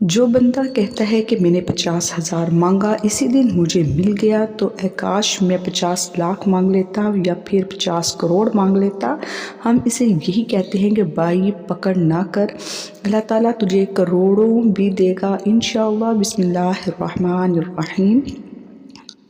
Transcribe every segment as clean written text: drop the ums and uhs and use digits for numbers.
جو بندہ کہتا ہے کہ میں نے 50,000 مانگا اسی دن مجھے مل گیا، تو اے کاش میں 50 لاکھ مانگ لیتا یا پھر 50 کروڑ مانگ لیتا۔ ہم اسے یہی کہتے ہیں کہ بھائی پکڑ نہ کر، اللہ تعالیٰ تجھے کروڑوں بھی دے گا انشاءاللہ۔ بسم اللہ الرحمن الرحیم۔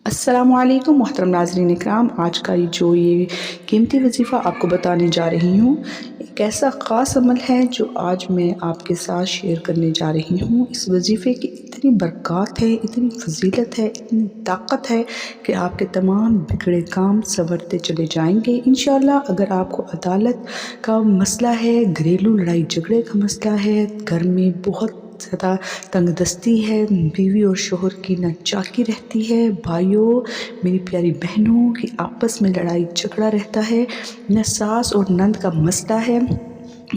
السلام علیکم محترم ناظرین اکرام، آج کا یہ قیمتی وظیفہ آپ کو بتانے جا رہی ہوں۔ ایک ایسا خاص عمل ہے جو آج میں آپ کے ساتھ شیئر کرنے جا رہی ہوں۔ اس وظیفے کی اتنی برکات ہے، اتنی فضیلت ہے، اتنی طاقت ہے کہ آپ کے تمام بگڑے کام سنورتے چلے جائیں گے انشاءاللہ۔ اگر آپ کو عدالت کا مسئلہ ہے، گھریلو لڑائی جھگڑے کا مسئلہ ہے، گھر میں بہت زیادہ تنگ دستی ہے، بیوی اور شوہر کی نہ چاکی رہتی ہے، بھائیوں میری پیاری بہنوں کی آپس میں لڑائی جھگڑا رہتا ہے، نہ ساس اور نند کا مسئلہ ہے،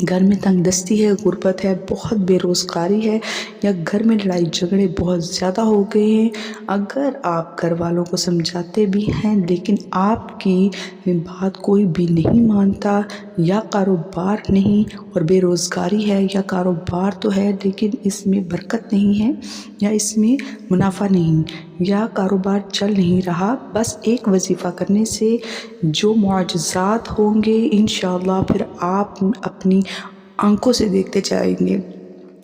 گھر میں تنگ دستی ہے، غربت ہے، بہت بے روزگاری ہے، یا گھر میں لڑائی جھگڑے بہت زیادہ ہو گئے ہیں۔ اگر آپ گھر والوں کو سمجھاتے بھی ہیں لیکن آپ کی بات کوئی بھی نہیں مانتا، یا کاروبار نہیں اور بے روزگاری ہے، یا کاروبار تو ہے لیکن اس میں برکت نہیں ہے، یا اس میں منافع نہیں، یا کاروبار چل نہیں رہا، بس ایک وظیفہ کرنے سے جو معجزات ہوں گے انشاءاللہ پھر آپ اپنی آنکھوں سے دیکھتے جائیں گے۔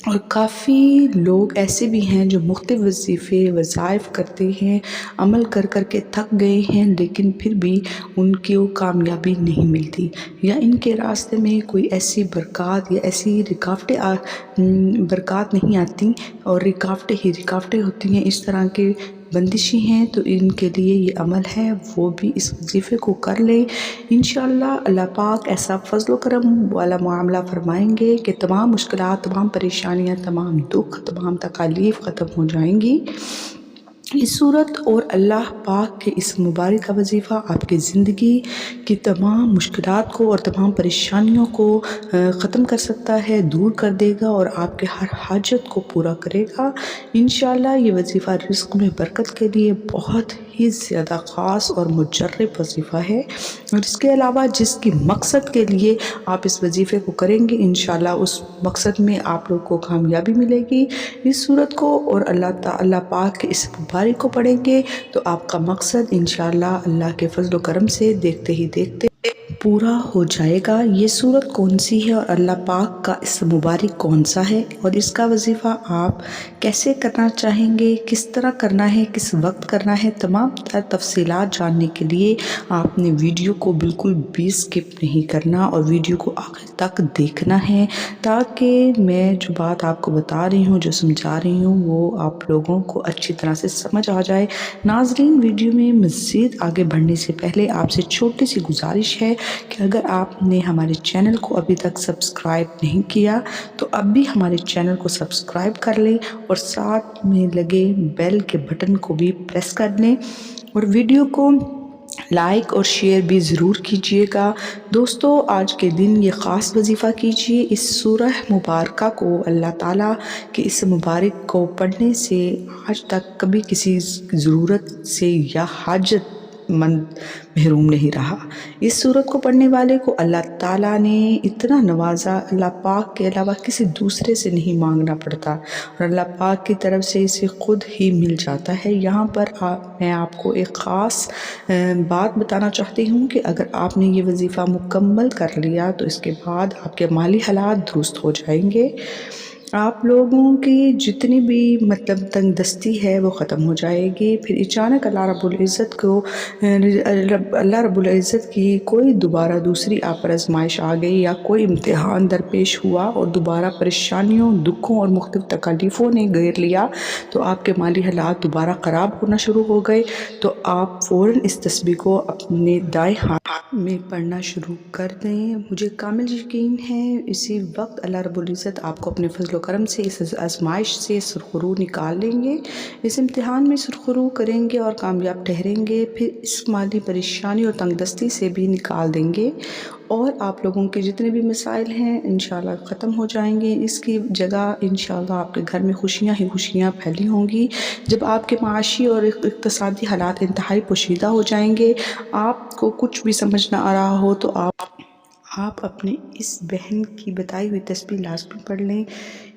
اور کافی لوگ ایسے بھی ہیں جو مختلف وظیفے وظائف کرتے ہیں، عمل کر کر کے تھک گئے ہیں لیکن پھر بھی ان کو کامیابی نہیں ملتی، یا ان کے راستے میں کوئی ایسی برکات یا ایسی برکات نہیں آتی، اور رکاوٹیں ہی رکاوٹیں ہوتی ہیں، اس طرح کے بندشی ہیں۔ تو ان کے لیے یہ عمل ہے، وہ بھی اس وظیفے کو کر لیں انشاءاللہ۔ اللہ پاک ایسا فضل و کرم والا معاملہ فرمائیں گے کہ تمام مشکلات، تمام پریشانیاں، تمام دکھ، تمام تکالیف ختم ہو جائیں گی۔ اس صورت اور اللہ پاک کے اس مبارک کا وظیفہ آپ کی زندگی کی تمام مشکلات کو اور تمام پریشانیوں کو ختم کر سکتا ہے، دور کر دے گا اور آپ کے ہر حاجت کو پورا کرے گا انشاءاللہ۔ یہ وظیفہ رزق میں برکت کے لیے بہت ہی زیادہ خاص اور مجرب وظیفہ ہے، اور اس کے علاوہ جس کی مقصد کے لیے آپ اس وظیفے کو کریں گے انشاءاللہ اس مقصد میں آپ لوگ کو کامیابی ملے گی۔ اس صورت کو اور اللہ پاک کے اس مبارک کو پڑھیں گے تو آپ کا مقصد انشاءاللہ اللہ کے فضل و کرم سے دیکھتے ہی دیکھتے پورا ہو جائے گا۔ یہ صورت کون سی ہے اور اللہ پاک کا اس مبارک کون سا ہے، اور اس کا وظیفہ آپ کیسے کرنا چاہیں گے، کس طرح کرنا ہے، کس وقت کرنا ہے، تمام تفصیلات جاننے کے لیے آپ نے ویڈیو کو بالکل بھی سکپ نہیں کرنا اور ویڈیو کو آخر تک دیکھنا ہے، تاکہ میں جو بات آپ کو بتا رہی ہوں، جو سمجھا رہی ہوں، وہ آپ لوگوں کو اچھی طرح سے سمجھ آ جائے۔ ناظرین، ویڈیو میں مزید آگے بڑھنے سے پہلے آپ سے چھوٹی سی گزارش ہے کہ اگر آپ نے ہمارے چینل کو ابھی تک سبسکرائب نہیں کیا تو اب بھی ہمارے چینل کو سبسکرائب کر لیں، اور ساتھ میں لگے بیل کے بٹن کو بھی پریس کر لیں، اور ویڈیو کو لائک اور شیئر بھی ضرور کیجیے گا۔ دوستو، آج کے دن یہ خاص وظیفہ کیجیے۔ اس سورہ مبارکہ کو، اللہ تعالیٰ کے اس مبارک کو پڑھنے سے آج تک کبھی کسی ضرورت سے یا حاجت مند محروم نہیں رہا۔ اس سورت کو پڑھنے والے کو اللہ تعالیٰ نے اتنا نوازا، اللہ پاک کے علاوہ کسی دوسرے سے نہیں مانگنا پڑتا، اور اللہ پاک کی طرف سے اسے خود ہی مل جاتا ہے۔ یہاں پر میں آپ کو ایک خاص بات بتانا چاہتی ہوں کہ اگر آپ نے یہ وظیفہ مکمل کر لیا تو اس کے بعد آپ کے مالی حالات درست ہو جائیں گے، آپ لوگوں کی جتنی بھی تنگ دستی ہے وہ ختم ہو جائے گی۔ پھر اچانک اللہ رب العزت کی کوئی دوبارہ دوسری آپ پر آزمائش آ گئی، یا کوئی امتحان درپیش ہوا اور دوبارہ پریشانیوں، دکھوں اور مختلف تکالیفوں نے گھیر لیا، تو آپ کے مالی حالات دوبارہ خراب ہونا شروع ہو گئے، تو آپ فوراً اس تسبیح کو اپنے دائیں ہاتھ میں پڑھنا شروع کر دیں۔ مجھے کامل یقین ہے اسی وقت اللہ رب العزت آپ کو اپنے فضل و کرم سے اس آزمائش سے سرخرو نکال لیں گے، اس امتحان میں سرخرو کریں گے اور کامیاب ٹھہریں گے، پھر اس مالی پریشانی اور تنگ دستی سے بھی نکال دیں گے، اور آپ لوگوں کے جتنے بھی مسائل ہیں انشاءاللہ ختم ہو جائیں گے۔ اس کی جگہ انشاءاللہ آپ کے گھر میں خوشیاں ہی خوشیاں پھیلی ہوں گی۔ جب آپ کے معاشی اور اقتصادی حالات انتہائی پوشیدہ ہو جائیں گے، آپ کو کچھ بھی سمجھ نہ آ رہا ہو، تو آپ اپنے اس بہن کی بتائی ہوئی تسبیح لازمی پڑھ لیں۔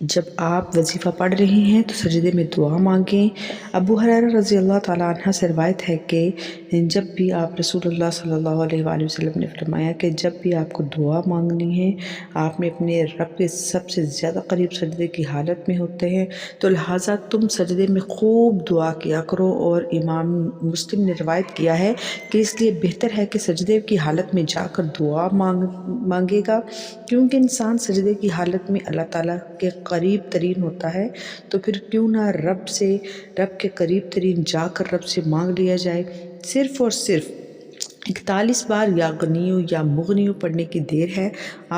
جب آپ وظیفہ پڑھ رہی ہیں تو سجدے میں دعا مانگیں۔ ابو ہریرہ رضی اللہ تعالیٰ عنہ سے روایت ہے کہ جب بھی آپ رسول اللہ صلی اللہ علیہ وآلہ وسلم نے فرمایا کہ جب بھی آپ کو دعا مانگنی ہے، آپ نے اپنے رب کے سب سے زیادہ قریب سجدے کی حالت میں ہوتے ہیں، تو لہٰذا تم سجدے میں خوب دعا کیا کرو۔ اور امام مسلم نے روایت کیا ہے کہ اس لیے بہتر ہے کہ سجدے کی حالت میں جا کر دعا مانگے گا، کیونکہ انسان سجدے کی حالت میں اللہ تعالیٰ کے قریب ترین ہوتا ہے، تو پھر کیوں نہ رب کے قریب ترین جا کر رب سے مانگ لیا جائے۔ صرف اور صرف 41 بار یا غنیو یا مغنیو پڑھنے کی دیر ہے۔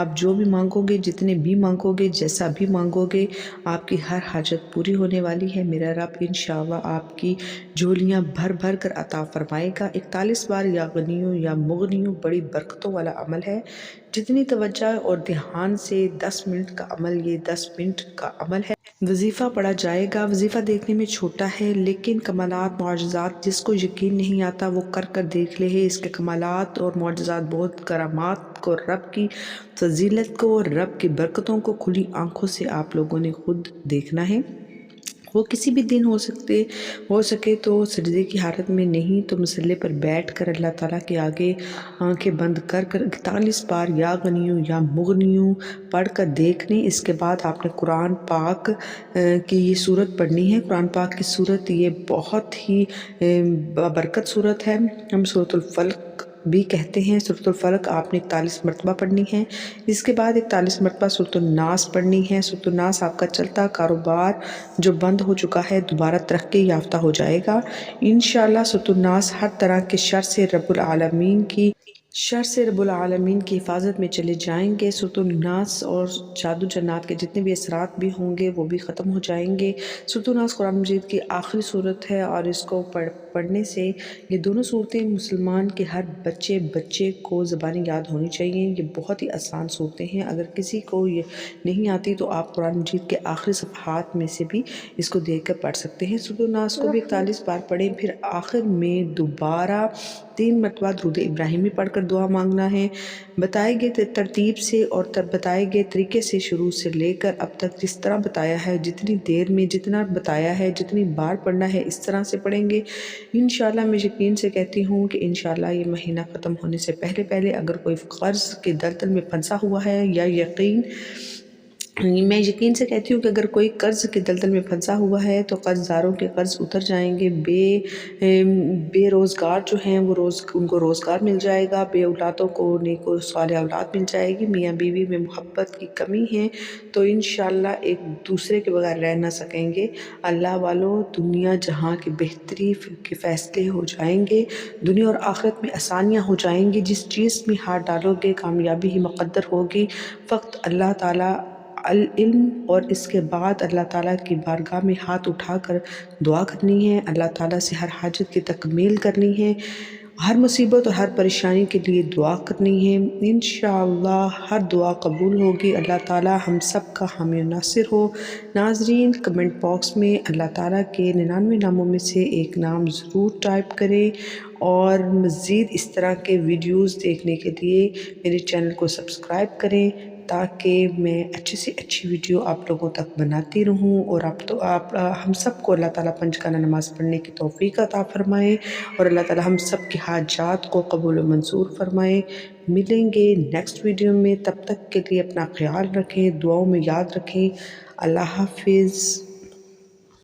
آپ جو بھی مانگو گے، جتنے بھی مانگو گے، جیسا بھی مانگو گے، آپ کی ہر حاجت پوری ہونے والی ہے۔ میرا رب انشاءاللہ آپ کی جھولیاں بھر بھر کر عطا فرمائے گا۔ 41 بار یا غنیو یا مغنیو بڑی برکتوں والا عمل ہے۔ جتنی توجہ اور دھیان سے 10 منٹ کا عمل، یہ 10 منٹ کا عمل ہے۔ وظیفہ پڑھا جائے گا۔ وظیفہ دیکھنے میں چھوٹا ہے، لیکن کمالات معجزات جس کو یقین نہیں آتا وہ کر کر دیکھ لے۔ اس کے کمالات اور معجزات بہت کرامات کو، رب کی فضیلت کو اور رب کی برکتوں کو کھلی آنکھوں سے آپ لوگوں نے خود دیکھنا ہے۔ وہ کسی بھی دن ہو سکے تو سجدے کی حالت میں نہیں تو مصلی پر بیٹھ کر اللہ تعالیٰ کے آگے آنکھیں بند کر 41 بار یا غنیو یا مغنیو پڑھ کر دیکھ لیں۔ اس کے بعد آپ نے قرآن پاک کی یہ سورت پڑھنی ہے۔ قرآن پاک کی سورت یہ بہت ہی بابرکت سورت ہے، ہم سورۃ الفلق بھی کہتے ہیں۔ سورۃ الفلق آپ نے 41 مرتبہ پڑھنی ہے۔ اس کے بعد 41 مرتبہ سورۃ الناس پڑھنی ہے۔ سورۃ الناس آپ کا چلتا کاروبار جو بند ہو چکا ہے دوبارہ ترقی یافتہ ہو جائے گا انشاءاللہ۔ سورۃ الناس ہر طرح کے شر سے رب العالمین کی حفاظت میں چلے جائیں گے۔ سورۃ الناس اور جادو جنات کے جتنے بھی اثرات بھی ہوں گے وہ بھی ختم ہو جائیں گے۔ سورۃ الناس قرآن مجید کی آخری سورت ہے اور اس کو پڑھنے سے یہ دونوں صورتیں مسلمان کے ہر بچے کو زبانی یاد ہونی چاہیے۔ یہ بہت ہی آسان صورتیں ہیں، اگر کسی کو یہ نہیں آتی تو آپ قرآن مجید کے آخری صفحات میں سے بھی اس کو دیکھ کر پڑھ سکتے ہیں۔ سورۃ الناس کو بھی 41 بار پڑھیں، پھر آخر میں دوبارہ 3 مرتبہ درود ابراہیمی پڑھ کر دعا مانگنا ہے۔ بتائے گئے ترتیب سے اور بتائے گئے طریقے سے شروع سے لے کر اب تک جس طرح بتایا ہے، جتنی دیر میں جتنا بتایا ہے، جتنی بار پڑھنا ہے، اس طرح سے پڑھیں گے انشاءاللہ۔ میں یقین سے کہتی ہوں کہ انشاءاللہ یہ مہینہ ختم ہونے سے پہلے اگر کوئی قرض کے دلدل میں پھنسا ہوا ہے میں یقین سے کہتی ہوں کہ اگر کوئی قرض کے دلدل میں پھنسا ہوا ہے تو قرض داروں کے قرض اتر جائیں گے۔ بے روزگار جو ہیں وہ ان کو روزگار مل جائے گا، بے اولادوں کو نیک و صالح اولاد مل جائے گی، میاں بیوی میں محبت کی کمی ہے تو انشاءاللہ ایک دوسرے کے بغیر رہ نہ سکیں گے۔ اللہ والوں، دنیا جہاں کی بہتری کے فیصلے ہو جائیں گے، دنیا اور آخرت میں آسانیاں ہو جائیں گی۔ جس چیز میں ہاتھ ڈالو گے کامیابی ہی مقدر ہوگی۔ فقط اللہ تعالیٰ علم اور اس کے بعد اللہ تعالیٰ کی بارگاہ میں ہاتھ اٹھا کر دعا کرنی ہے، اللہ تعالیٰ سے ہر حاجت کی تکمیل کرنی ہے، ہر مصیبت اور ہر پریشانی کے لیے دعا کرنی ہے۔ انشاءاللہ ہر دعا قبول ہوگی۔ اللہ تعالیٰ ہم سب کا حامی و ناصر ہو۔ ناظرین، کمنٹ باکس میں اللہ تعالیٰ کے 99 ناموں میں سے ایک نام ضرور ٹائپ کریں اور مزید اس طرح کے ویڈیوز دیکھنے کے لیے میرے چینل کو سبسکرائب کریں تاکہ میں اچھی سے اچھی ویڈیو آپ لوگوں تک بناتی رہوں اور ہم سب کو اللہ تعالیٰ پنجگانہ نماز پڑھنے کی توفیق عطا فرمائے اور اللہ تعالیٰ ہم سب کی حاجات کو قبول و منظور فرمائے۔ ملیں گے نیکسٹ ویڈیو میں، تب تک کے لیے اپنا خیال رکھیں، دعاؤں میں یاد رکھیں۔ اللہ حافظ۔